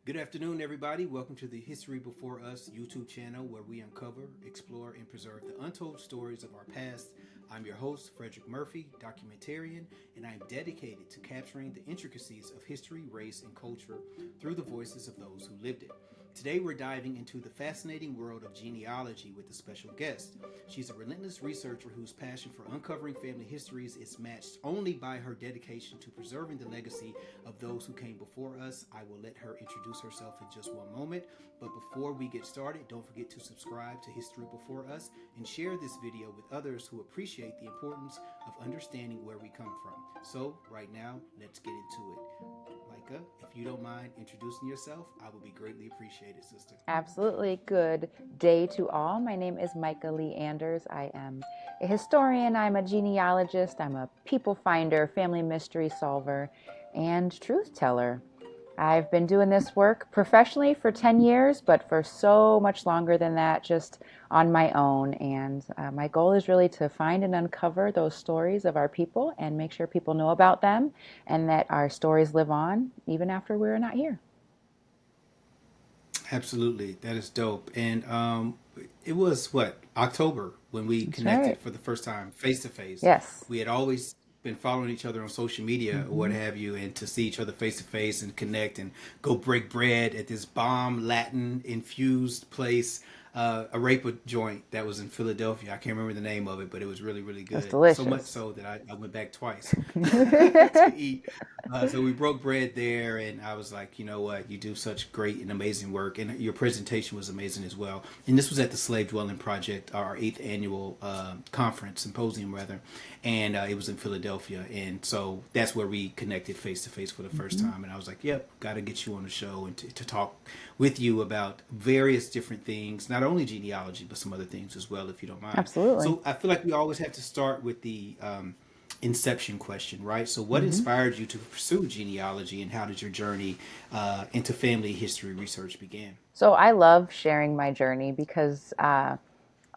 Good afternoon, everybody. Welcome to the History Before Us YouTube channel where we uncover, explore, and preserve the untold stories of our past. I'm your host, Frederick Murphy, documentarian, and I'm dedicated to capturing the intricacies of history, race, and culture through the voices of those who lived it. Today, we're diving into the fascinating world of genealogy with a special guest. She's a relentless researcher whose passion for uncovering family histories is matched only by her dedication to preserving the legacy of those who came before us. I will let her introduce herself in just one moment. But before we get started, don't forget to subscribe to History Before Us and share this video with others who appreciate the importance of understanding where we come from. So, right now, let's get into it. Mica, if you don't mind introducing yourself, I would be greatly appreciated, sister. Absolutely. Good day to all. My name is Mica Anders. I am a historian. I'm a genealogist. I'm a people finder, family mystery solver, and truth teller. I've been doing this work professionally for 10 years, but for so much longer than that, just on my own. And my goal is really to find and uncover those stories of our people and make sure people know about them and that our stories live on even after we're not here. Absolutely. That is dope. And it was October when we That's connected right. for the first time face to face. Yes. We had always been following each other on social media or what Mm-hmm. have you, and to see each other face to face and connect and go break bread at this bomb Latin infused place, a rape joint that was in Philadelphia. I can't remember the name of it, but it was really, really That's good. So much delicious. so that I went back twice to eat. So we broke bread there, and I was like, you know what? You do such great and amazing work, and your presentation was amazing as well. And this was at the Slave Dwelling Project, our eighth annual conference, symposium rather, and it was in Philadelphia. And so that's where we connected face to face for the first Mm-hmm. time. And I was like, yep, got to get you on the show and to talk with you about various different things, not only genealogy, but some other things as well, if you don't mind. Absolutely. So I feel like we always have to start with the Inception question, right? So, what Mm-hmm. inspired you to pursue genealogy, and how did your journey into family history research begin? So I love sharing my journey because a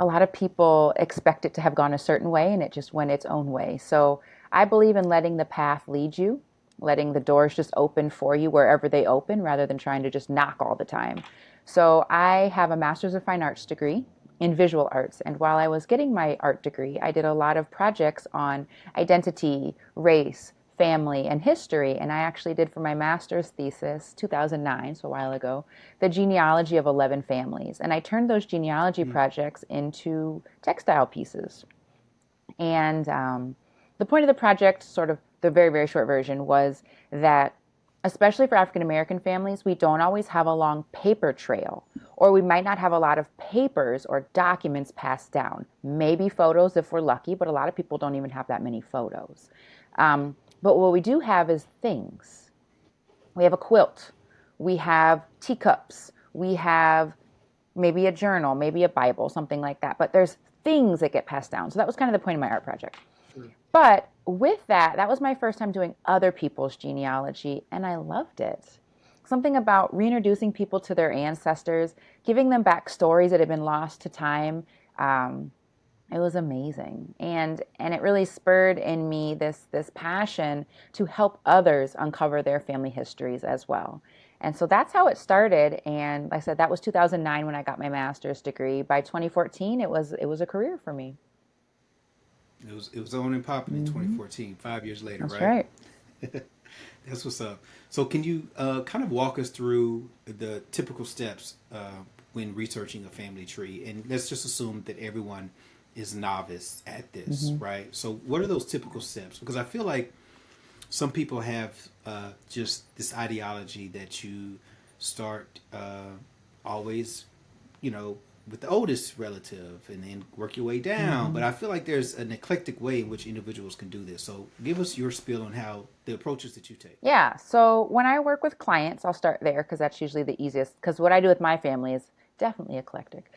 lot of people expect it to have gone a certain way and it just went its own way. So I believe in letting the path lead you, letting the doors just open for you wherever they open rather than trying to just knock all the time. So I have a Master's of Fine Arts degree in visual arts. And while I was getting my art degree, I did a lot of projects on identity, race, family, and history. And I actually did for my master's thesis, 2009, so a while ago, the genealogy of 11 families. And I turned those genealogy Mm, projects into textile pieces. And the point of the project, sort of the very, very short version, was that especially for African American families, we don't always have a long paper trail, or we might not have a lot of papers or documents passed down. Maybe photos if we're lucky, but a lot of people don't even have that many photos. But what we do have is things. We have a quilt, we have teacups, we have maybe a journal, maybe a Bible, something like that. But there's things that get passed down. So that was kind of the point of my art project. sure. But with that, that was my first time doing other people's genealogy, and I loved it. Something about reintroducing people to their ancestors, giving them back stories that had been lost to time. Um, it was amazing, and it really spurred in me this passion to help others uncover their family histories as well. And so that's how it started. And like I said, that was 2009 when I got my master's degree. By 2014, it was a career for me. It was on and popping in Hmm. 2014, 5 years later, That's right? right. That's what's up. So, can you kind of walk us through the typical steps when researching a family tree? And let's just assume that everyone is novice at this, Hmm. right? So, what are those typical steps? Because I feel like some people have just this ideology that you start always, you know, with the oldest relative and then work your way down. But Hmm. I feel like there's an eclectic way in which individuals can do this. So give us your spiel on how the approaches that you take. Yeah. So when I work with clients, I'll start there because that's usually the easiest. Because what I do with my family is definitely eclectic.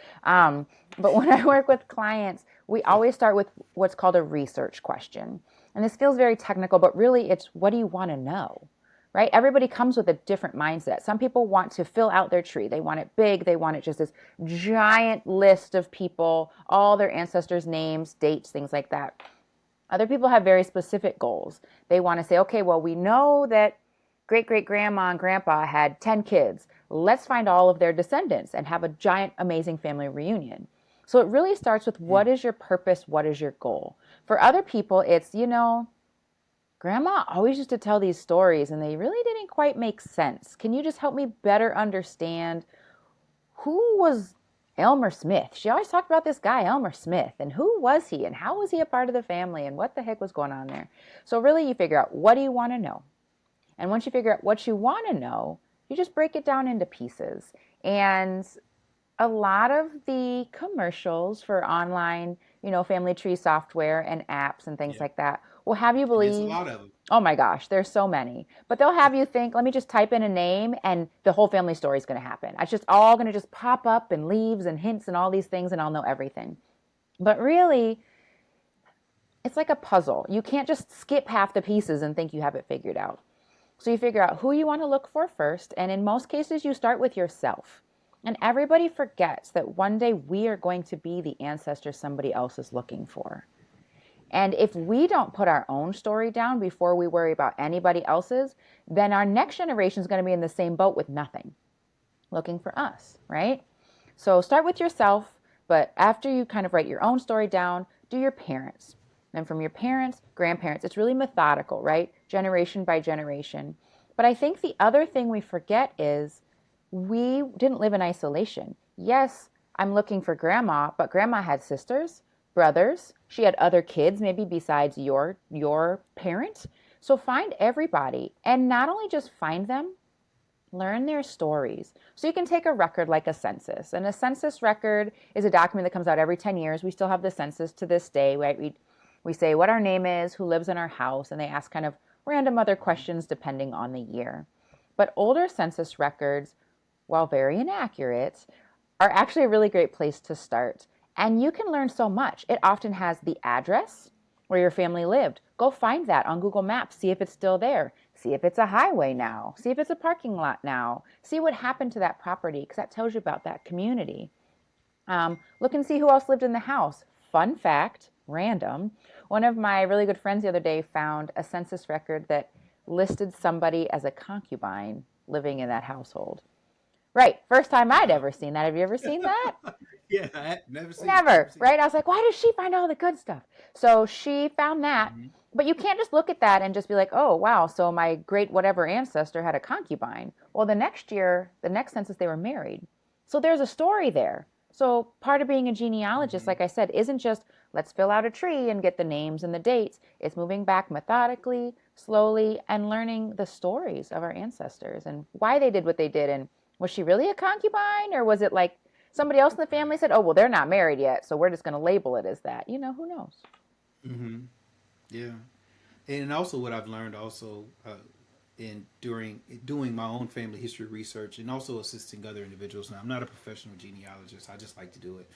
But when I work with clients, we always start with what's called a research question. And this feels very technical, but really it's what do you want to know? Right? Everybody comes with a different mindset. Some people want to fill out their tree. They want it big. They want it just this giant list of people, all their ancestors' names, dates, things like that. Other people have very specific goals. They want to say, okay, well, we know that great-great-grandma and grandpa had 10 kids. Let's find all of their descendants and have a giant, amazing family reunion. So it really starts with what is your purpose? What is your goal? For other people, it's, Grandma always used to tell these stories and they really didn't quite make sense. Can you just help me better understand who was Elmer Smith? She always talked about this guy, Elmer Smith, and who was he and how was he a part of the family and what the heck was going on there? So really you figure out, what do you want to know? And once you figure out what you want to know, you just break it down into pieces. And a lot of the commercials for online, family tree software and apps and things like that will have you believe. There's a lot of them. Oh my gosh, there's so many. But they'll have you think, let me just type in a name and the whole family story is going to happen. It's just all going to just pop up and leaves and hints and all these things and I'll know everything. But really, it's like a puzzle. You can't just skip half the pieces and think you have it figured out. So you figure out who you want to look for first. And in most cases, you start with yourself. And everybody forgets that one day we are going to be the ancestor somebody else is looking for. And if we don't put our own story down before we worry about anybody else's, then our next generation is going to be in the same boat with nothing, looking for us, right? So start with yourself, but after you kind of write your own story down, do your parents. Then from your parents, grandparents, it's really methodical, right? Generation by generation. But I think the other thing we forget is we didn't live in isolation. Yes, I'm looking for grandma, but grandma had sisters, brothers. She had other kids, maybe besides your parents. So find everybody and not only just find them, learn their stories. So you can take a record like a census. And a census record is a document that comes out every 10 years. We still have the census to this day, right? We say what our name is, who lives in our house, and they ask kind of random other questions depending on the year. But older census records, while very inaccurate, are actually a really great place to start. And you can learn so much. It often has the address where your family lived. Go find that on Google Maps. See if it's still there. See if it's a highway now. See if it's a parking lot now. See what happened to that property, because that tells you about that community. Look and see who else lived in the house. Fun fact, random. One of my really good friends the other day found a census record that listed somebody as a concubine living in that household. Right. First time I'd ever seen that. Have you ever seen that? Yeah, I had never seen Never, it. right? I was like, why does she find all the good stuff? So she found that. Mhm. But you can't just look at that and just be like, oh, wow, so my great whatever ancestor had a concubine. Well, the next year, the next census, they were married. So there's a story there. So part of being a genealogist, like I said, isn't just let's fill out a tree and get the names and the dates. It's moving back methodically, slowly, and learning the stories of our ancestors and why they did what they did. And was she really a concubine, or was it like somebody else in the family said, oh, well, they're not married yet, so we're just going to label it as that. Who knows? Mm-hmm. Yeah, and also what I've learned also in during doing my own family history research and also assisting other individuals. Now, I'm not a professional genealogist. I just like to do it.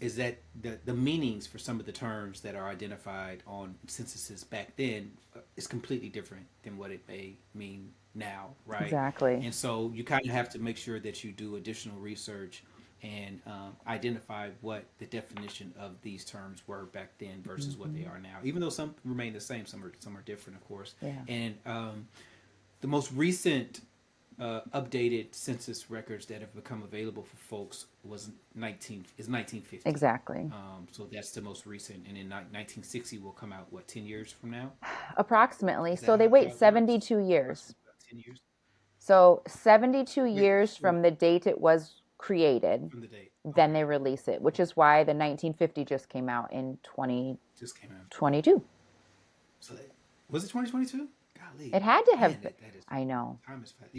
Is that the meanings for some of the terms that are identified on censuses back then is completely different than what it may mean now, right? Exactly. And so you kind of have to make sure that you do additional research and identify what the definition of these terms were back then versus what they are now. Even though some remain the same, some are different, of course. Yeah. And the most recent updated census records that have become available for folks is 1950. Exactly. So that's the most recent, and then 1960 will come out 10 years from now? Approximately. Is that So they how wait it works? 72 years. About 10 years So 72 Wait, years from the date it was created, from the date. then Okay, they release it, which is why the 1950 just came out in just came out. 2022. So was it 2022? Golly, It had to have man, been. that is I know. time is flying.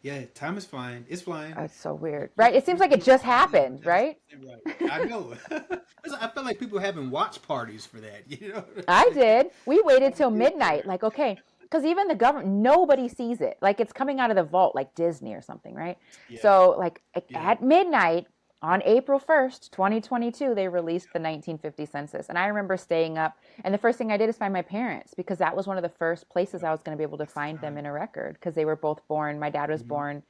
Yeah. Time is flying. It's flying. It's so weird, right? It seems like it just happened, right? Right. I know. I felt like people were having watch parties for that. You know what I'm I saying? did. We waited till Yeah. midnight. Like, okay, because even the government, nobody sees it. Like, it's coming out of the vault, like Disney or something, right? Yeah. So, like, Yeah. at midnight on April 1st, 2022, they released the 1950 census. And I remember staying up, and the first thing I did is find my parents, because that was one of the first places I was going to be able to That's the find them time. in a record, because they were both born. My dad was Mm-hmm. born,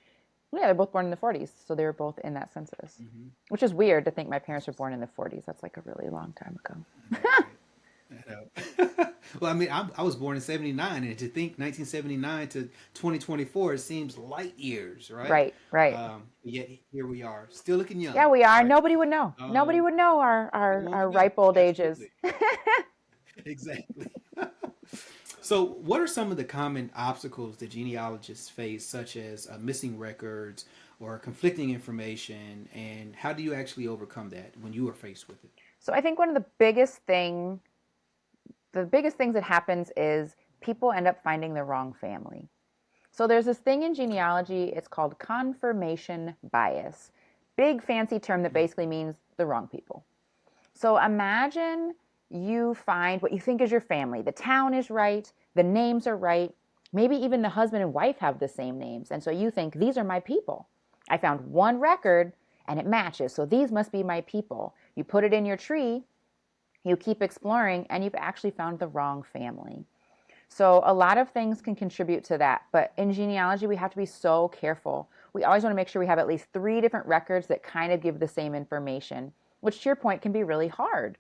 yeah, they're both born in the 40s. So they were both in that census, Mm-hmm. which is weird to think my parents were born in the 40s. That's like a really long time ago. I know, right? I know. Well, I mean, I was born in '79, and to think 1979 to 2024, it seems light years, right? Right, right. Yet here we are, still looking Yeah, young, we are. right? Nobody would know. Nobody Um, would know no one our would know. ripe old ages. Absolutely, exactly. So, what are some of the common obstacles that genealogists face, such as missing records or conflicting information, and how do you actually overcome that when you are faced with it? So I think one of the biggest things that happens is people end up finding the wrong family. So there's this thing in genealogy, it's called confirmation bias. Big fancy term that basically means the wrong people. So imagine you find what you think is your family. The town is right, the names are right, maybe even the husband and wife have the same names. And so you think, these are my people. I found one record and it matches. So these must be my people. You put it in your tree, you keep exploring, and you've actually found the wrong family. So a lot of things can contribute to that. But in genealogy, we have to be so careful. We always want to make sure we have at least 3 different records that kind of give the same information, which to your point can be really hard,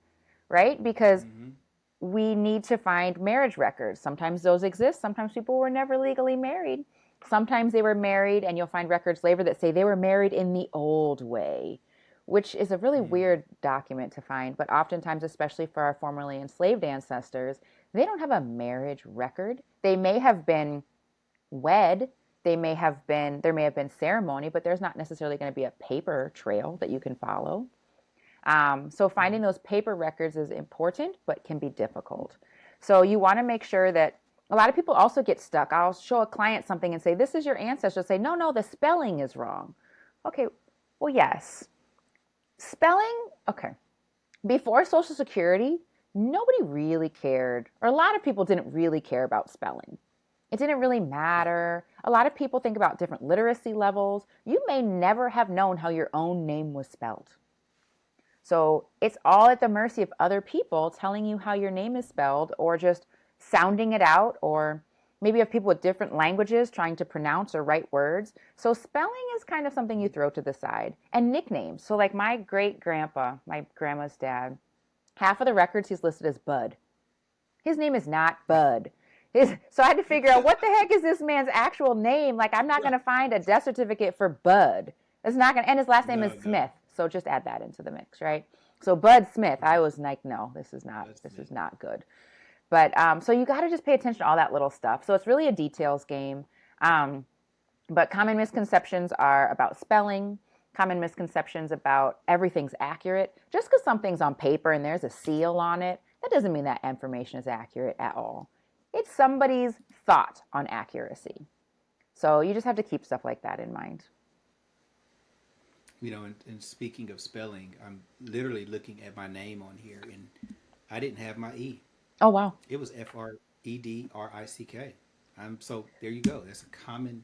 right? Because Mm-hmm. we need to find marriage records. Sometimes those exist. Sometimes people were never legally married. Sometimes they were married, and you'll find records later that say they were married in the old way, which is a really Mm. weird document to find. But oftentimes, especially for our formerly enslaved ancestors, they don't have a marriage record. They may have been wed, there may have been ceremony, but there's not necessarily going to be a paper trail that you can follow. So finding those paper records is important, but can be difficult. So you want to make sure that a lot of people also get stuck. I'll show a client something and say, this is your ancestor. Say, no, no, the spelling is wrong. Okay, well, yes. Spelling, okay. Before Social Security, nobody really cared, or a lot of people didn't really care about spelling. It didn't really matter. A lot of people think about different literacy levels. You may never have known how your own name was spelled. So it's all at the mercy of other people telling you how your name is spelled or just sounding it out, or maybe you have people with different languages trying to pronounce or write words. So spelling is kind of something you throw to the side. And nicknames. So like my great grandpa, my grandma's dad, half of the records he's listed as Bud. His name is not Bud. So I had to figure out what the heck is this man's actual name. Like, I'm not going to find a death certificate for Bud. It's not going to, and his last name No, is no, Smith. So just add that into the mix, right? So Bud Smith, I was like, no, that's this me. is not good. But so you got to just pay attention to all that little stuff. So it's really a details game. Um, but common misconceptions are about spelling, common misconceptions about everything's accurate. Just because something's on paper and there's a seal on it, that doesn't mean that information is accurate at all. It's somebody's thought on accuracy. So you just have to keep stuff like that in mind. And speaking of spelling, I'm literally looking at my name on here, and I didn't have my E. Oh, wow. It was Fredrick. So there you go. That's a common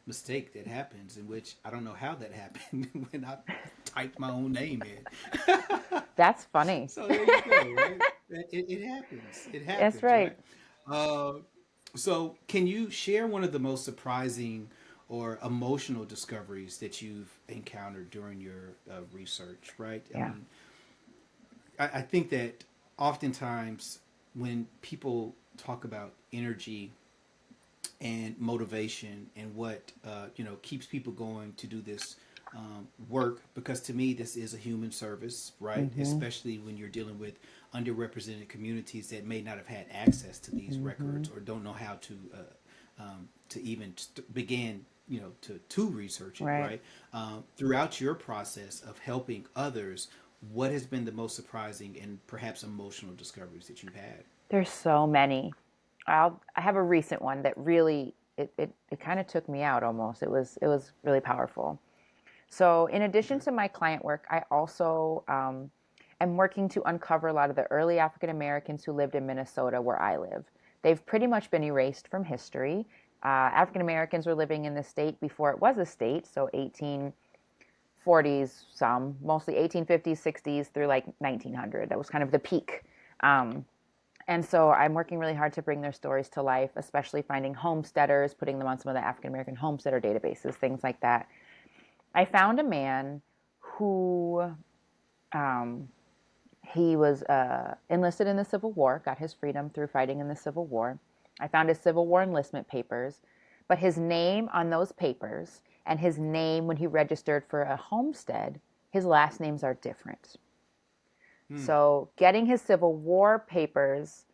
mistake that happens, in which I don't know how that happened when I typed my own name in. That's funny. So there you go, right? It happens. It That's happens, right. right? Uh, so can you share one of the most surprising or emotional discoveries that you've encountered during your research, right? I Yeah. mean, I think that oftentimes when people talk about energy and motivation and what keeps people going to do this work, because to me this is a human service, right? Mm-hmm. Especially when you're dealing with underrepresented communities that may not have had access to these Mm-hmm. records or don't know how to even begin to research it, Right. right? Throughout your process of helping others, what has been the most surprising and perhaps emotional discoveries that you've had? There's so many. I have a recent one that really it kind of took me out almost. It was really powerful. So in addition Okay. to my client work, I also am working to uncover a lot of the early African Americans who lived in Minnesota, where I live. They've pretty much been erased from history. African Americans were living in the state before it was a state, so 1840s, some mostly 1850s, 60s through like 1900. That was kind of the peak. Um, and so I'm working really hard to bring their stories to life, especially finding homesteaders, putting them on some of the African American homesteader databases, things like that. I found a man who um, He was enlisted in the Civil War, got his freedom through fighting in the Civil War. I found his Civil War enlistment papers, but his name on those papers and his name when he registered for a homestead, his last names are different. So getting his Civil War papers,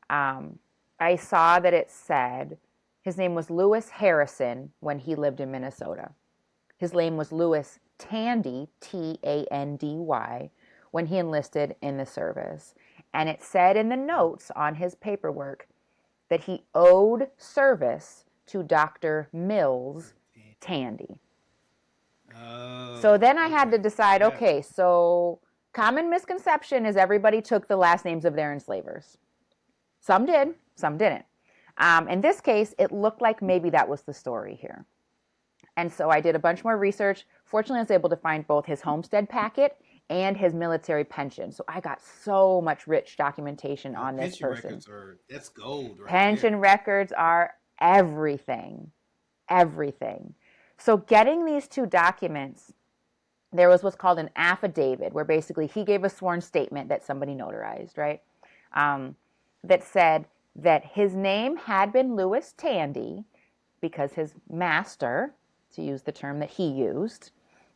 I saw that it said his name was Lewis Harrison when he lived in Minnesota. His name was Lewis Tandy, Tandy, when he enlisted in the service. And it said in the notes on his paperwork that he owed service to Dr. Mills Tandy. Oh, So then I had to okay. decide, Yeah. okay, so common misconception is everybody took the last names of their enslavers. Some did, some didn't. In this case, it looked like maybe that was the story here. And so I did a bunch more research. Fortunately, I was able to find both his homestead packet and his military pension. So I got so much rich documentation Oh, on this pension person. records are that's gold right Pension there. records are everything, everything. So getting these two documents, there was what's called an affidavit, where basically he gave a sworn statement that somebody notarized, right? That said that his name had been Lewis Tandy because his master, to use the term that he used,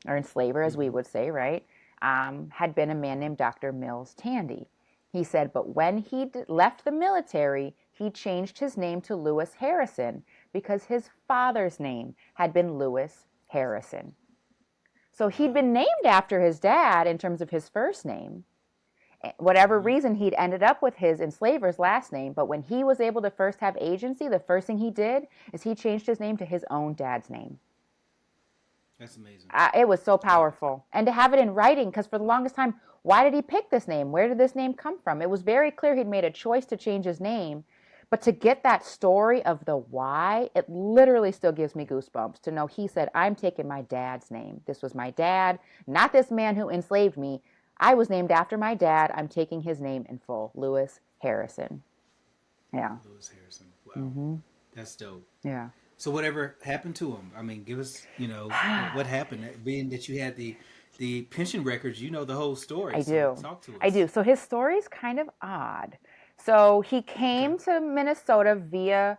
or enslaver as we would say, right, had been a man named Dr. Mills Tandy. He said, but when he left the military, he changed his name to Lewis Harrison because his father's name had been Lewis Harrison. So he'd been named after his dad in terms of his first name. Whatever reason, he'd ended up with his enslaver's last name, but when he was able to first have agency, the first thing he did is he changed his name to his own dad's name. That's amazing. It was so powerful. And to have it in writing, because for the longest time, why did he pick this name? Where did this name come from? It was very clear he'd made a choice to change his name. But to get that story of the why, it literally still gives me goosebumps to know he said, I'm taking my dad's name. This was my dad, not this man who enslaved me. I was named after my dad. I'm taking his name in full, Lewis Harrison. Yeah. Lewis Harrison. Wow. That's dope. Yeah. So whatever happened to him? I mean, give us, what happened? Being that you had the pension records, you know the whole story. I So do. talk to us. I do. So his story's kind of odd. So he came to Minnesota via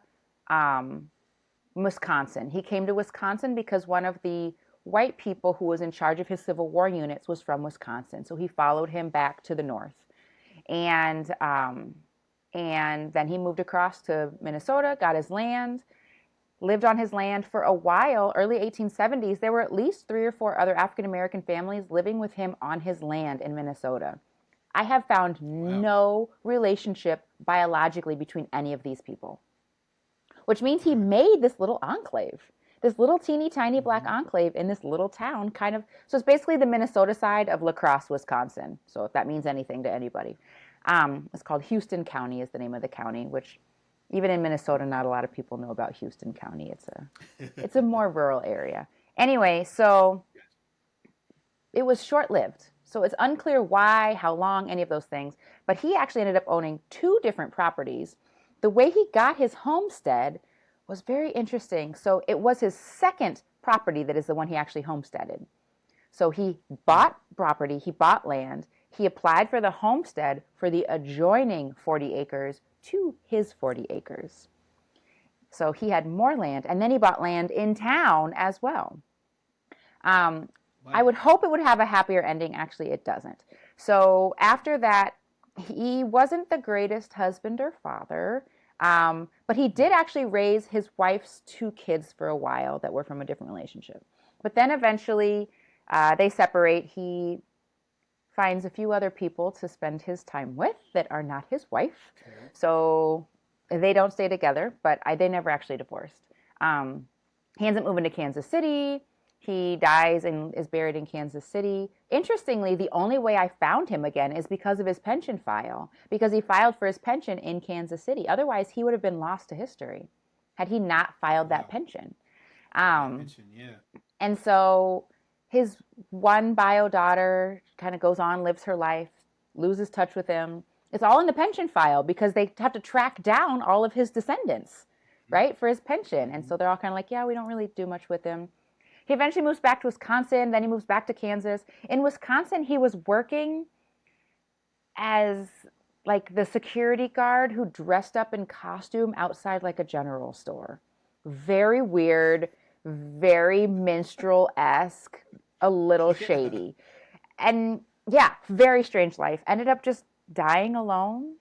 Wisconsin. He came to Wisconsin because one of the white people who was in charge of his Civil War units was from Wisconsin. So he followed him back to the north. And then he moved across to Minnesota, got his land, lived on his land for a while. Early 1870s, there were at least 3 or 4 other African-American families living with him on his land in Minnesota. I have found no relationship biologically between any of these people, which means he made this little enclave, this little teeny tiny black enclave in this little town kind of. So it's basically the Minnesota side of La Crosse, Wisconsin. So if that means anything to anybody, it's called Houston County is the name of the county, which even in Minnesota, not a lot of people know about Houston County. It's a more rural area. Anyway, so it was short-lived. So it's unclear why, how long, any of those things. But he actually ended up owning 2 different properties. The way he got his homestead was very interesting. So it was his second property that is the one he actually homesteaded. So he bought property, he bought land, he applied for the homestead for the adjoining 40 acres to his 40 acres. So he had more land, and then he bought land in town as well. I would hope it would have a happier ending. Actually, it doesn't. So after that, he wasn't the greatest husband or father, but he did actually raise his wife's 2 kids for a while that were from a different relationship. But then eventually they separate. He finds a few other people to spend his time with that are not his wife. Okay. So they don't stay together, but they never actually divorced. He ends up moving to Kansas City. He dies and is buried in Kansas City. Interestingly, the only way I found him again is because of his pension file, because he filed for his pension in Kansas City. Otherwise, he would have been lost to history had he not filed that pension. And so his one bio daughter kind of goes on, lives her life, loses touch with him. It's all in the pension file because they have to track down all of his descendants, right, for his pension. And so they're all kind of like, yeah, we don't really do much with him. He eventually moves back to Wisconsin, then he moves back to Kansas. In Wisconsin, he was working as like the security guard who dressed up in costume outside like a general store. Very weird, very minstrel-esque, a little Yeah. shady. And yeah, very strange life. Ended up just dying alone.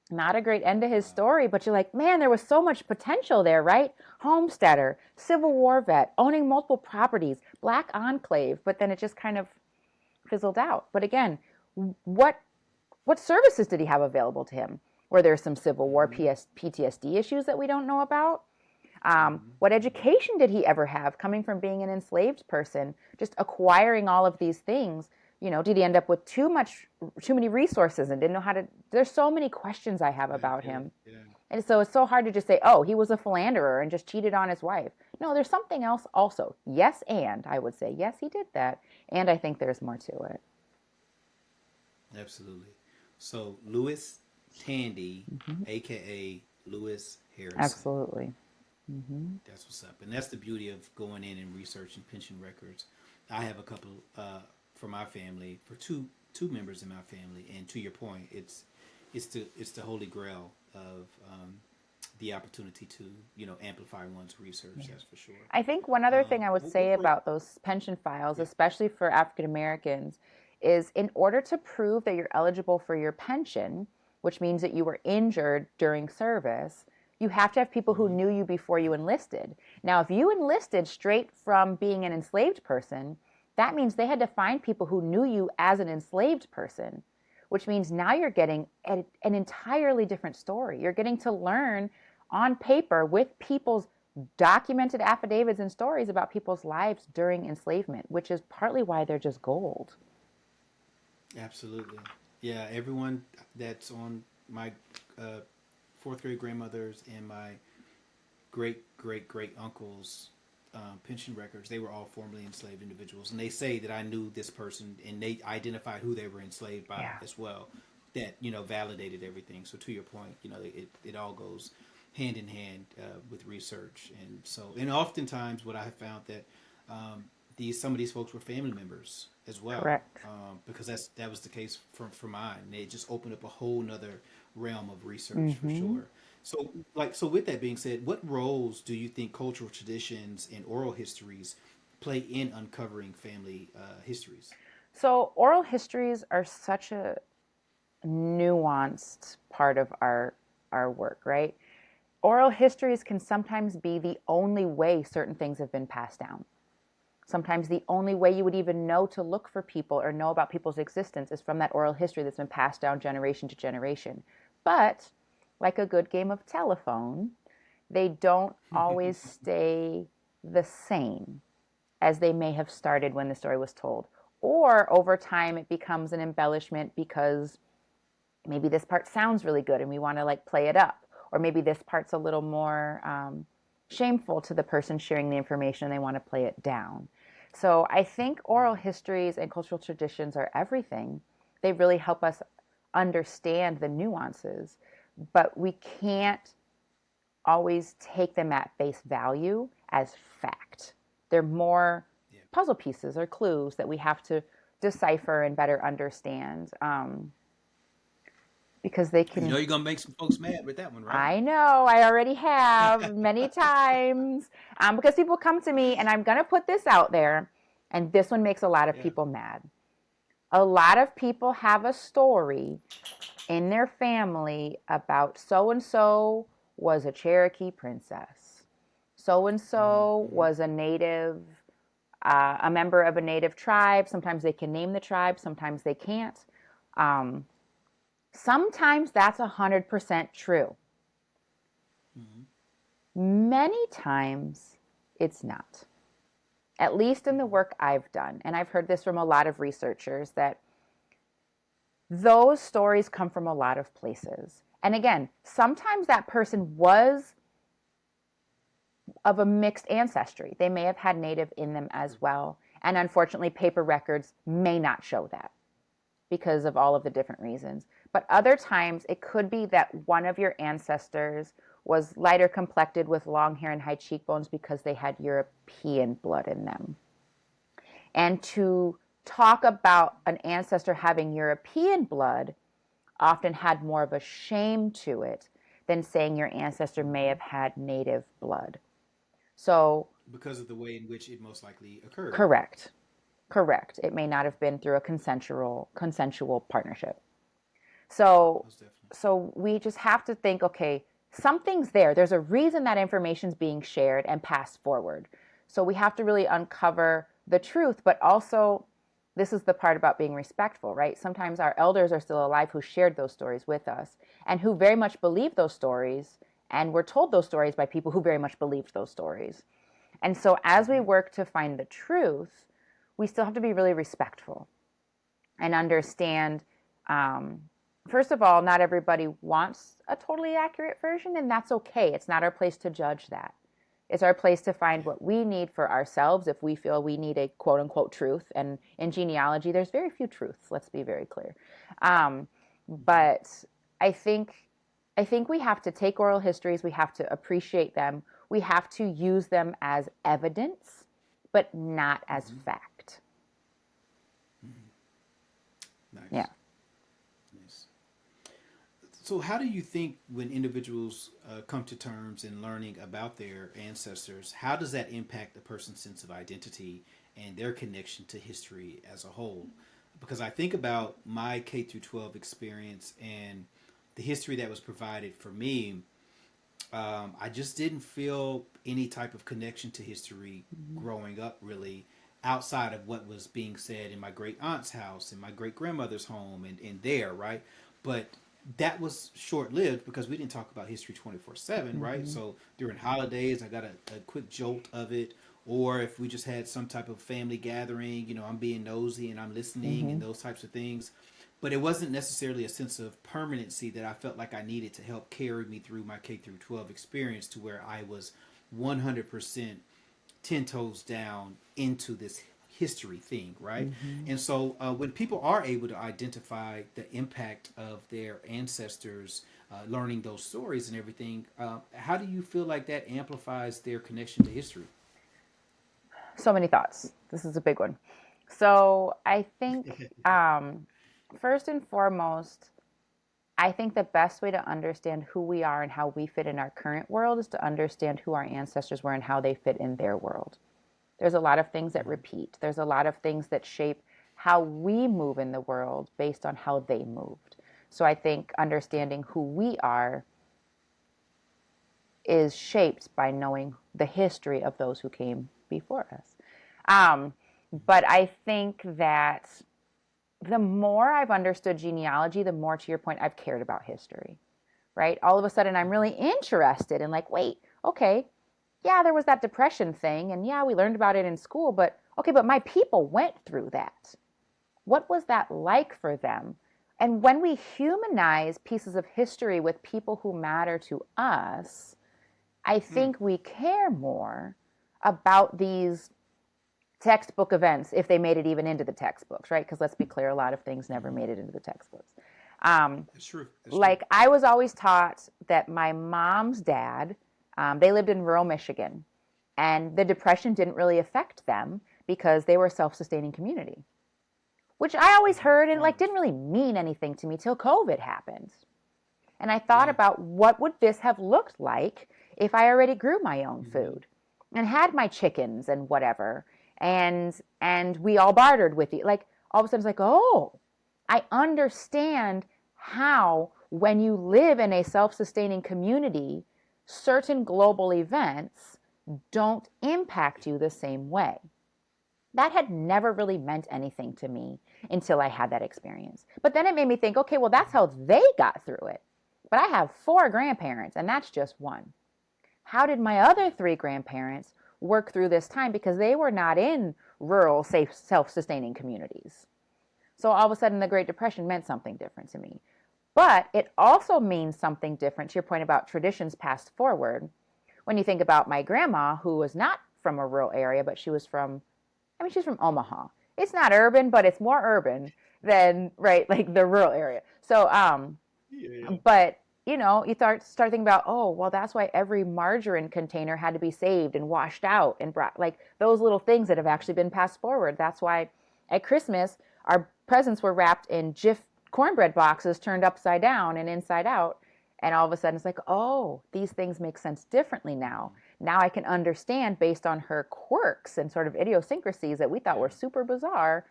Not a great end to his Wow. story, but you're like, man, there was so much potential there, right? Homesteader, Civil War vet, owning multiple properties, Black enclave, but then it just kind of fizzled out. But again, what what services did he have available to him? Were there some Civil War Mm-hmm. PTSD issues that we don't know about? What Mm-hmm. education did he ever have coming from being an enslaved person, just acquiring all of these things? Did he end up with too many resources and didn't know how to? There's so many questions I have Right. about Yeah. him. Yeah. And so it's so hard to just say, oh, he was a philanderer and just cheated on his wife. No, there's something else also. Yes, and I would say, yes, he did that. And I think there's more to it. Absolutely. So Lewis Tandy, Hmm. aka Lewis Harrison. Absolutely. Hmm. That's what's up, and that's the beauty of going in and researching pension records. I have a couple for my family, for two members in my family, and to your point, it's the holy grail of the opportunity to amplify one's research. That's for sure. I think one other thing I would say What, about those pension files, yeah. especially for African Americans, is in order to prove that you're eligible for your pension, which means that you were injured during service, you have to have people who Mm-hmm. knew you before you enlisted. Now, if you enlisted straight from being an enslaved person, that means they had to find people who knew you as an enslaved person, which means now you're getting an entirely different story. You're getting to learn on paper with people's documented affidavits and stories about people's lives during enslavement, which is partly why they're just gold. Absolutely. Yeah, everyone that's on my uh, fourth grade grandmothers and my great uncles' pension records, they were all formerly enslaved individuals. And they say that I knew this person and they identified who they were enslaved by Yeah. as well. That, validated everything. So to your point, it all goes hand in hand with research. And oftentimes what I have found that some of these folks were family members as well, Correct. because that was the case for mine. They just opened up a whole nother realm of research for Mm-hmm. sure. So with that being said, what roles do you think cultural traditions and oral histories play in uncovering family histories? So oral histories are such a nuanced part of our work, right? Oral histories can sometimes be the only way certain things have been passed down. Sometimes the only way you would even know to look for people or know about people's existence is from that oral history that's been passed down generation to generation. But like a good game of telephone, they don't always stay the same as they may have started when the story was told. Or over time, it becomes an embellishment because maybe this part sounds really good and we want to like play it up. Or maybe this part's a little more shameful to the person sharing the information and they want to play it down. So I think oral histories and cultural traditions are everything. They really help us understand the nuances, but we can't always take them at face value as fact. They're more Yeah. puzzle pieces or clues that we have to decipher and better understand, because they You know can. you're gonna make some folks mad with that one, right? I know, I already have many times, because people come to me, and I'm going to put this out there, and this one makes a lot of Yeah. people mad. A lot of people have a story in their family about so and so was a Cherokee princess. So and so Mm-hmm. was a member of a native tribe. Sometimes they can name the tribe, sometimes they can't. Um, Sometimes that's 100% true. Mm-hmm. Many times it's not. At least in the work I've done. And I've heard this from a lot of researchers that those stories come from a lot of places. And again, sometimes that person was of a mixed ancestry. They may have had native in them as well. And unfortunately, paper records may not show that because of all of the different reasons. But other times, it could be that one of your ancestors was lighter complected with long hair and high cheekbones because they had European blood in them. And to talk about an ancestor having European blood often had more of a shame to it than saying your ancestor may have had native blood. So, Because of the way in which it most likely occurred. correct. Correct. It may not have been through a consensual partnership. So Most definitely. so we just have to think, okay, something's there. There's a reason that information's being shared and passed forward. So we have to really uncover the truth, but also this is the part about being respectful, right? Sometimes our elders are still alive who shared those stories with us and who very much believe those stories and were told those stories by people who very much believed those stories. And so as we Mm-hmm. work to find the truth, we still have to be really respectful and understand, um, first of all, not everybody wants a totally accurate version, and that's okay. It's not our place to judge that. It's our place to find Yeah. what we need for ourselves if we feel we need a quote unquote truth. And in genealogy, there's very few truths, let's be very clear. Um, Mm-hmm. but I think I think we have to take oral histories, we have to appreciate them, we have to use them as evidence, but not as Mm-hmm. fact. Nice. Yeah. Nice. So, how do you think when individuals come to terms in learning about their ancestors, how does that impact a person's sense of identity and their connection to history as a whole? Because I think about my K through 12 experience and the history that was provided for me, I just didn't feel any type of connection to history Mhm. growing up, really, outside of what was being said in my great aunt's house and my great grandmother's home and there, right? But that was short lived because we didn't talk about history 24/7, right? Mhm. So during holidays, I got a quick jolt of it. Or if we just had some type of family gathering, I'm being nosy and I'm listening and Mhm. those types of things, but it wasn't necessarily a sense of permanency that I felt like I needed to help carry me through my K through 12 experience to where I was 100% 10 toes down into this history thing, right? Mhm. And so when people are able to identify the impact of their ancestors, learning those stories and everything, how do you feel like that amplifies their connection to history? So many thoughts. This is a big one. So I think, first and foremost, I think the best way to understand who we are and how we fit in our current world is to understand who our ancestors were and how they fit in their world. There's a lot of things that Mm-hmm. repeat. There's a lot of things that shape how we move in the world based on how they moved. So I think understanding who we are is shaped by knowing the history of those who came before us. Um, but I think that the more I've understood genealogy, the more, to your point, I've cared about history, right? All of a sudden, I'm really interested in, like, wait, okay, yeah, there was that depression thing, and yeah, we learned about it in school, but okay, but my people went through that. What was that like for them? And when we humanize pieces of history with people who matter to us, I Mm-hmm. think we care more about these textbook events if they made it even into the textbooks, right? Because let's be clear, a lot of things never Mm-hmm. made it into the textbooks. Um, That's true. That's true. like I was always taught that my mom's dad, they lived in rural Michigan, and the depression didn't really affect them because they were a self-sustaining community, which I always Mm-hmm. heard and like Farmers. didn't really mean anything to me till COVID happened. And I thought Yeah. about what would this have looked like if I already grew my own Mm-hmm. food and had my chickens and whatever, and we all bartered with you. Like all of a sudden it's like, oh, I understand how when you live in a self-sustaining community, certain global events don't impact you the same way. That had never really meant anything to me until I had that experience. But then it made me think, okay, well, that's how they got through it. But I have four grandparents, and that's just one. How did my other three grandparents work through this time? Because they were not in rural, safe, self sustaining communities. So all of a sudden, the Great Depression meant something different to me. But it also means something different to your point about traditions passed forward. When you think about my grandma, who was not from a rural area, but she was from, I mean, she's from Omaha. It's not urban, but it's more urban than, right, like the rural area. So, Yeah. Yeah. but you start thinking about, oh, well, that's why every margarine container had to be saved and washed out and brought, like those little things that have actually been passed forward. That's why at Christmas our presents were wrapped in Jif cornbread boxes turned upside down and inside out. And all of a sudden it's like, oh, these things make sense differently now. Now I can understand, based on her quirks and sort of idiosyncrasies that we thought were super bizarre,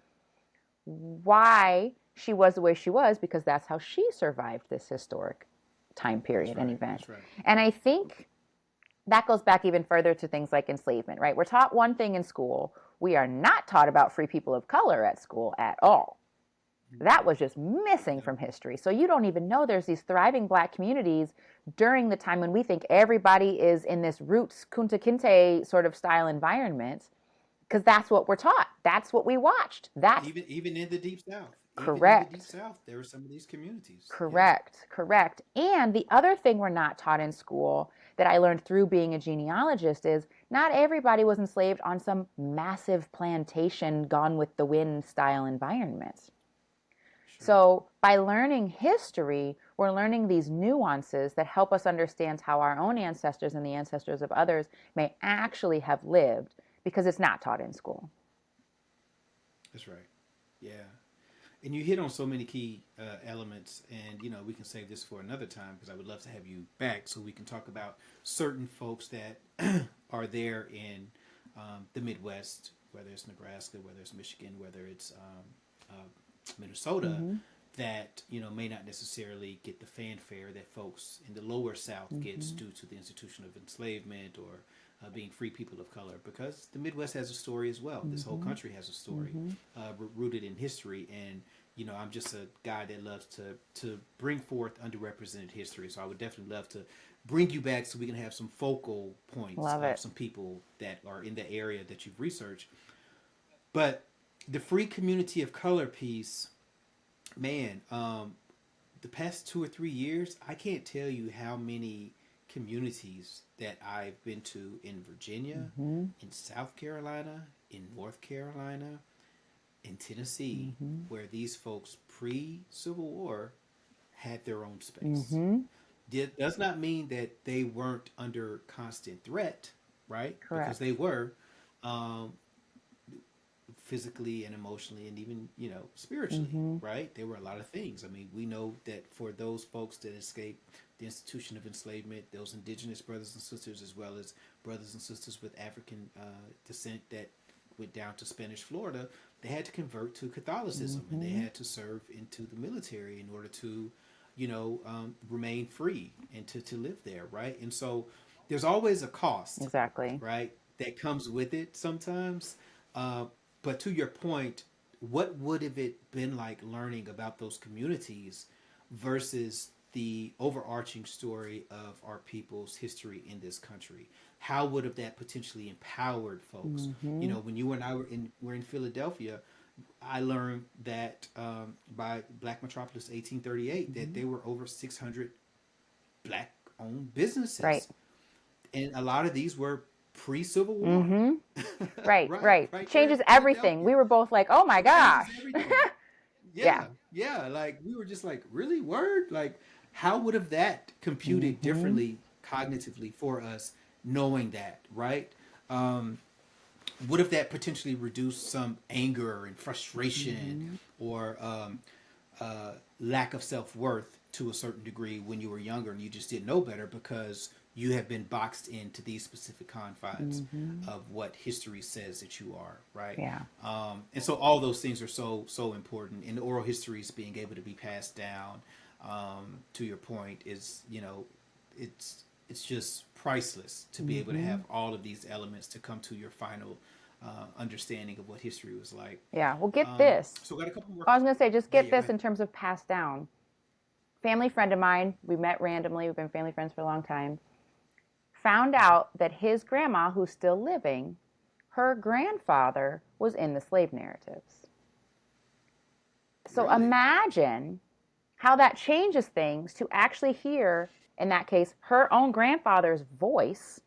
why she was the way she was, because that's how she survived this historic time period and event. Right. And I think that goes back even further to things like enslavement, right? We're taught one thing in school. We are not taught about free people of color at school at all. That was just missing from history. So you don't even know there's these thriving Black communities during the time when we think everybody is in this roots Kunta Kinte sort of style environment, because that's what we're taught. That's what we watched. That's even in the Deep South. correct. Even in the Deep South, there are some of these communities. Correct. And the other thing we're not taught in school that I learned through being a genealogist is not everybody was enslaved on some massive plantation, gone with the wind style environment. So by learning history, we're learning these nuances that help us understand how our own ancestors and the ancestors of others may actually have lived, because it's not taught in school. That's right. Yeah. And you hit on so many key elements, and we can save this for another time, because I would love to have you back so we can talk about certain folks that are there in the Midwest, whether it's Nebraska, whether it's Michigan, whether it's Minnesota, that may not necessarily get the fanfare that folks in the lower South gets due to the institution of enslavement or being free people of color, because the Midwest has a story as well. This whole country has a story rooted in history, and I'm just a guy that loves to bring forth underrepresented history. So I would definitely love to bring you back so we can have some focal points of some people that are in the area that you've researched. But the free community of color piece, man, the past 2 or 3 years, I can't tell you how many communities that I've been to in Virginia, in South Carolina, in North Carolina, in Tennessee, where these folks pre-Civil War had their own space. Does not mean that they weren't under constant threat, right? Correct. Because they were. Physically and emotionally and even, spiritually, right? There were a lot of things. I mean, we know that for those folks that escaped the institution of enslavement, those indigenous brothers and sisters, as well as brothers and sisters with African descent that went down to Spanish Florida, they had to convert to Catholicism and they had to serve into the military in order to, remain free and to live there, right? And so there's always a cost. Exactly. Right? That comes with it sometimes. But to your point, what would have it been like learning about those communities versus the overarching story of our people's history in this country? How would have that potentially empowered folks? When you and I were in Philadelphia, I learned that by Black Metropolis 1838 that there were over 600 Black-owned businesses. Right. And a lot of these were pre-Civil War. Right. Changes everything. We were both like, oh my gosh. Yeah. Like we were just like, really? Word? Like, how would have that computed differently cognitively for us knowing that, right? Would have that potentially reduced some anger and frustration or lack of self-worth to a certain degree when you were younger and you just didn't know better because you have been boxed into these specific confines of what history says that you are, right? Yeah. And so all those things are so important. And the oral histories being able to be passed down, to your point, is, it's just priceless to be able to have all of these elements to come to your final understanding of what history was like. Yeah. Well, get this. So we got a couple more. I was going to say, just get this in terms of passed down. Family friend of mine, we met randomly. We've been family friends for a long time. Found out that his grandma, who's still living, her grandfather was in the slave narratives. So Really? Imagine how that changes things to actually hear, in that case, her own grandfather's voice,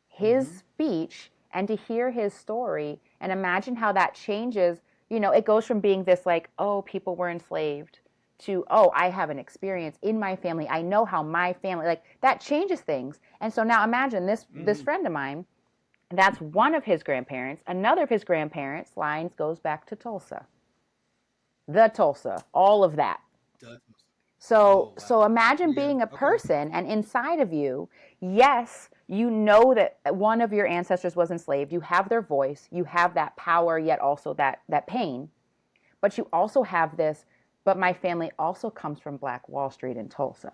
his speech, and to hear his story. And imagine how that changes. It goes from being this like, oh, people were enslaved, to, oh, I have an experience in my family. I know how my family, like, that changes things. And so now imagine this friend of mine, that's one of his grandparents. Another of his grandparents' lines goes back to Tulsa. the Tulsa, all of that. Does. So, Oh so wow. imagine Yeah. being a Okay. person and inside of you, yes, you know that one of your ancestors was enslaved. You have their voice, you have that power, yet also that pain. But you also have this, but my family also comes from Black Wall Street in Tulsa.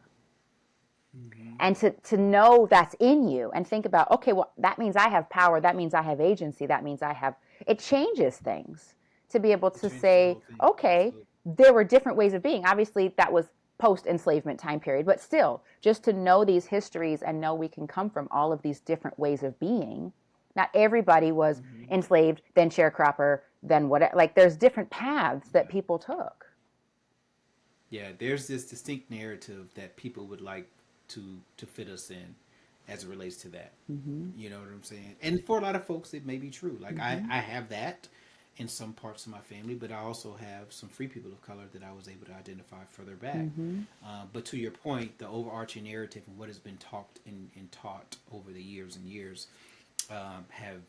Mm-hmm. And to know that's in you and think about, okay, well, that means I have power. That means I have agency. That means I have, it changes things to be able It to changes the say, whole thing. okay, Absolutely. there were different ways of being. Obviously, that was post enslavement time period, but still, just to know these histories and know we can come from all of these different ways of being. Not everybody was Mm-hmm. enslaved, then sharecropper, then whatever. Like, there's different paths that Yeah. people took. Yeah. There's this distinct narrative that people would like to fit us in, as it relates to that. Mm-hmm. You know what I'm saying? And for a lot of folks, it may be true. Like Mm-hmm. I have that in some parts of my family, but I also have some free people of color that I was able to identify further back. Mm-hmm. But to your point, the overarching narrative and what has been talked and taught over the years and years have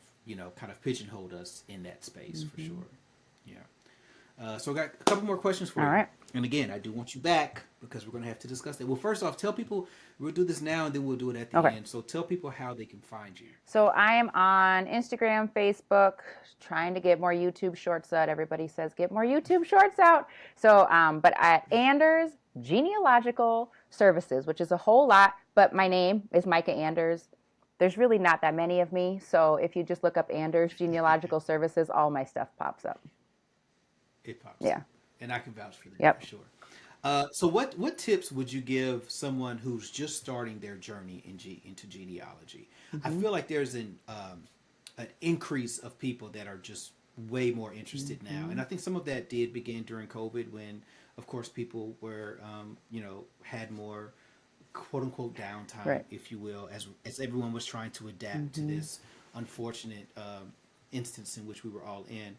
kind of pigeonholed us in that space for Mm-hmm. sure. Yeah. So I got a couple more questions for All you. right. And again, I do want you back because we're going to have to discuss that. Well, first off, tell people we'll do this now and then we'll do it at the Okay. end. So tell people how they can find you. So I am on Instagram, Facebook, trying to get more YouTube shorts out. Everybody says get more YouTube shorts out. So, but at Anders Genealogical Services, which is a whole lot, but my name is Mica Anders. There's really not that many of me. So if you just look up Anders Genealogical Services, all my stuff pops up. It pops Yeah. up. And I can vouch for that Yep. for sure. So what tips would you give someone who's just starting their journey into genealogy? I Mm-hmm. feel like there's an increase of people that are just way more interested now, Mm-hmm. and I think some of that did begin during COVID when, of course, people were had more quote unquote downtime, Right. if you will, as everyone was trying to adapt to Mm-hmm. this unfortunate instance in which we were all in.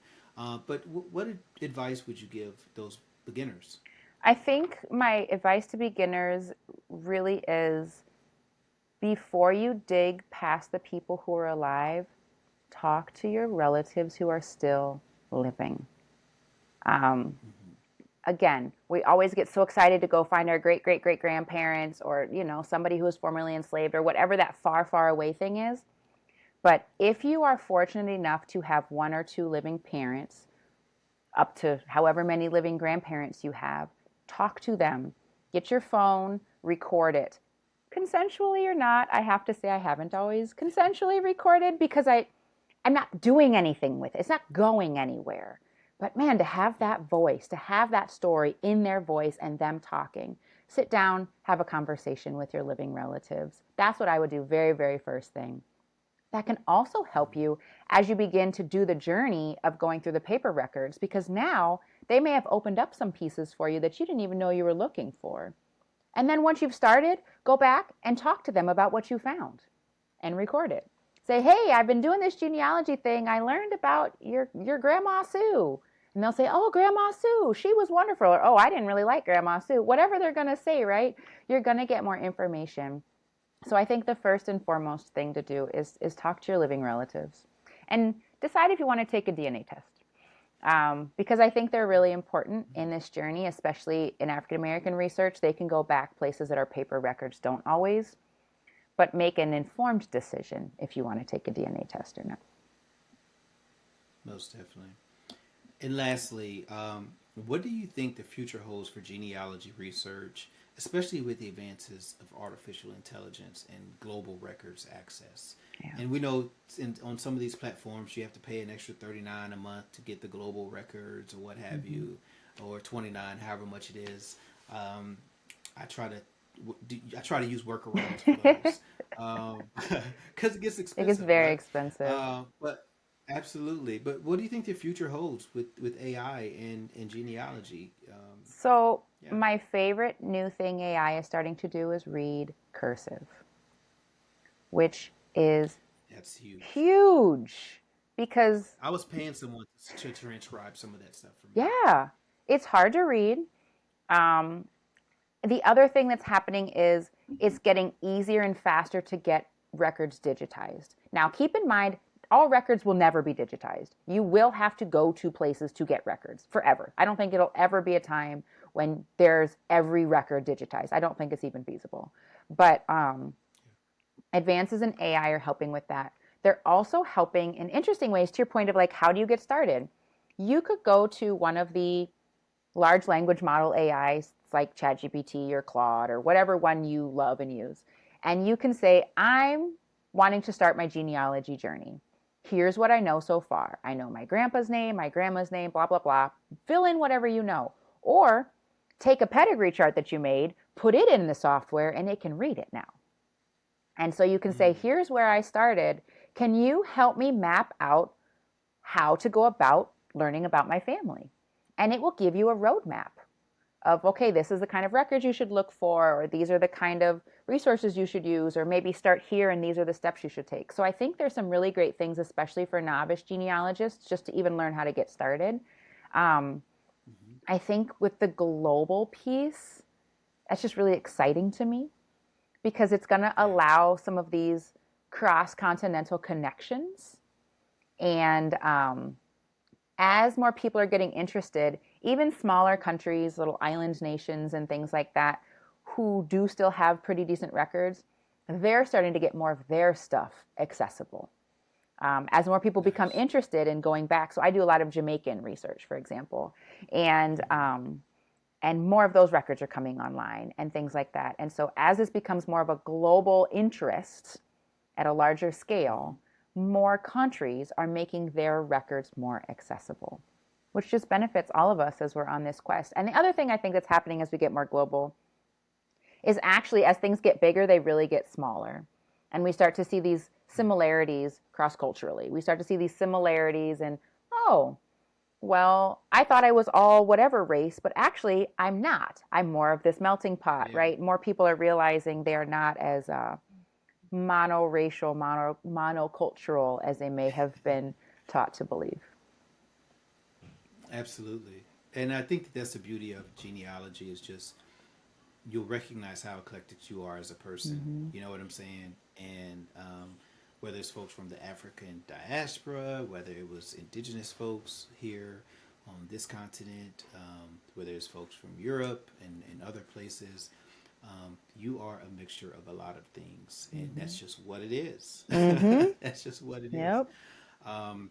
But what advice would you give those beginners? I think my advice to beginners really is before you dig past the people who are alive, talk to your relatives who are still living. Um, Again, we always get so excited to go find our great great great grandparents or somebody who was formerly enslaved or whatever that far far away thing is. But if you are fortunate enough to have one or two living parents, up to however many living grandparents you have, talk to them. Get your phone, record it. Consensually or not, I have to say I haven't always consensually recorded because I'm not doing anything with it. It's not going anywhere. But man, to have that voice, to have that story in their voice and them talking, sit down, have a conversation with your living relatives. That's what I would do very, very first thing. That can also help you as you begin to do the journey of going through the paper records because now they may have opened up some pieces for you that you didn't even know you were looking for. And then once you've started, go back and talk to them about what you found and record it. Say, hey, I've been doing this genealogy thing. I learned about your Grandma Sue. And they'll say, oh, Grandma Sue, she was wonderful. Or, oh, I didn't really like Grandma Sue. Whatever they're going to say, right? You're going to get more information. So I think the first and foremost thing to do is talk to your living relatives and decide if you want to take a DNA test. Because I think they're really important in this journey, especially in African American research. They can go back places that our paper records don't always, but make an informed decision if you want to take a DNA test or not. Most definitely. And lastly, what do you think the future holds for genealogy research, especially with the advances of artificial intelligence and global records access? Yeah. And we know on some of these platforms, you have to pay an extra $39 a month to get the global records or what have you, or $29, however much it is. I try to use workarounds for those because it gets expensive. It gets very right? expensive. But absolutely. But what do you think the future holds with AI and genealogy? So Yeah. my favorite new thing AI is starting to do is read cursive, which is That's huge. huge because I was paying someone to transcribe some of that stuff for me. yeah, it's hard to read. The other thing that's happening is it's getting easier and faster to get records digitized. Now, keep in mind, all records will never be digitized. You will have to go to places to get records forever. I don't think it'll ever be a time when there's every record digitized. I don't think it's even feasible. But advances in AI are helping with that. They're also helping in interesting ways, to your point of like, how do you get started? You could go to one of the large language model AIs like ChatGPT or Claude or whatever one you love and use. And you can say, I'm wanting to start my genealogy journey. Here's what I know so far. I know my grandpa's name, my grandma's name, blah, blah, blah. Fill in whatever you know. Or take a pedigree chart that you made, put it in the software, and it can read it now. And so you can say, here's where I started. Can you help me map out how to go about learning about my family? And it will give you a roadmap of, okay, this is the kind of records you should look for, or these are the kind of resources you should use, or maybe start here and these are the steps you should take. So I think there's some really great things, especially for novice genealogists, just to even learn how to get started. I think with the global piece, that's just really exciting to me because it's going to allow some of these cross-continental connections. And as more people are getting interested, even smaller countries, little island nations and things like that, who do still have pretty decent records, they're starting to get more of their stuff accessible. As more people become interested in going back. So I do a lot of Jamaican research, for example, and more of those records are coming online and things like that. And so as this becomes more of a global interest at a larger scale, more countries are making their records more accessible, which just benefits all of us as we're on this quest. And the other thing I think that's happening as we get more global is actually as things get bigger, they really get smaller. And we start to see these similarities cross-culturally. We start to see these similarities and, oh, well, I thought I was all whatever race, but actually I'm not. I'm more of this melting pot, right? More people are realizing they are not as monoracial, monocultural as they may have been taught to believe. Absolutely. And I think that's the beauty of genealogy is just you'll recognize how eclectic you are as a person. You know what I'm saying? And whether it's folks from the African diaspora, whether it was indigenous folks here on this continent, whether it's folks from Europe and other places, you are a mixture of a lot of things. And that's just what it is. That's just what it is.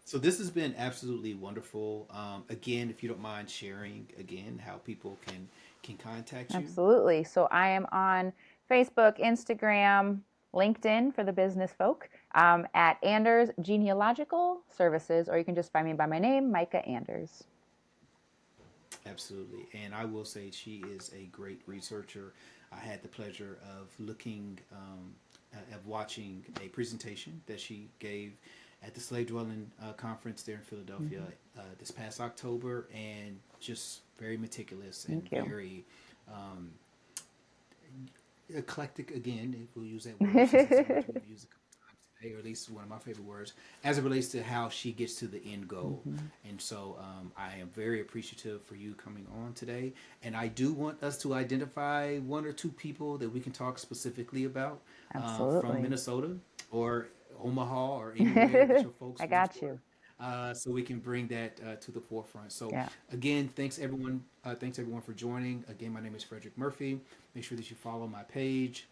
So this has been absolutely wonderful. Again, if you don't mind sharing again how people can contact you. Absolutely. So I am on Facebook, Instagram, LinkedIn for the business folk, at Anders Genealogical Services, or you can just find me by my name, Mica Anders. Absolutely. And I will say she is a great researcher. I had the pleasure of watching a presentation that she gave at the Slave Dwelling Conference there in Philadelphia this past October, and just very meticulous and very eclectic. Again, if we'll use that word, we've used it a couple times today, or at least one of my favorite words, as it relates to how she gets to the end goal. And so I am very appreciative for you coming on today. And I do want us to identify one or two people that we can talk specifically about from Minnesota or Omaha or anywhere that your folks I got you. So we can bring that to the forefront. So again, thanks everyone. Thanks everyone for joining. Again, my name is Frederick Murphy. Make sure that you follow my page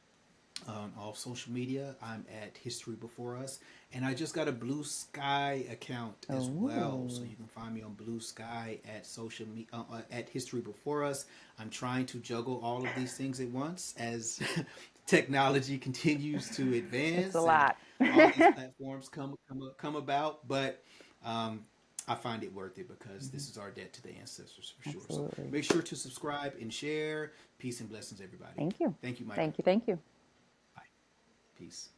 on all social media. I'm at History Before Us, and I just got a Blue Sky account as well. So you can find me on Blue Sky at social media at History Before Us. I'm trying to juggle all of these things at once as technology continues to advance. It's a lot. All these platforms come about, but I find it worth it because this is our debt to the ancestors for sure. Absolutely. So make sure to subscribe and share. Peace and blessings, everybody. Thank you. Thank you, Mike. Thank you. Bye. Peace.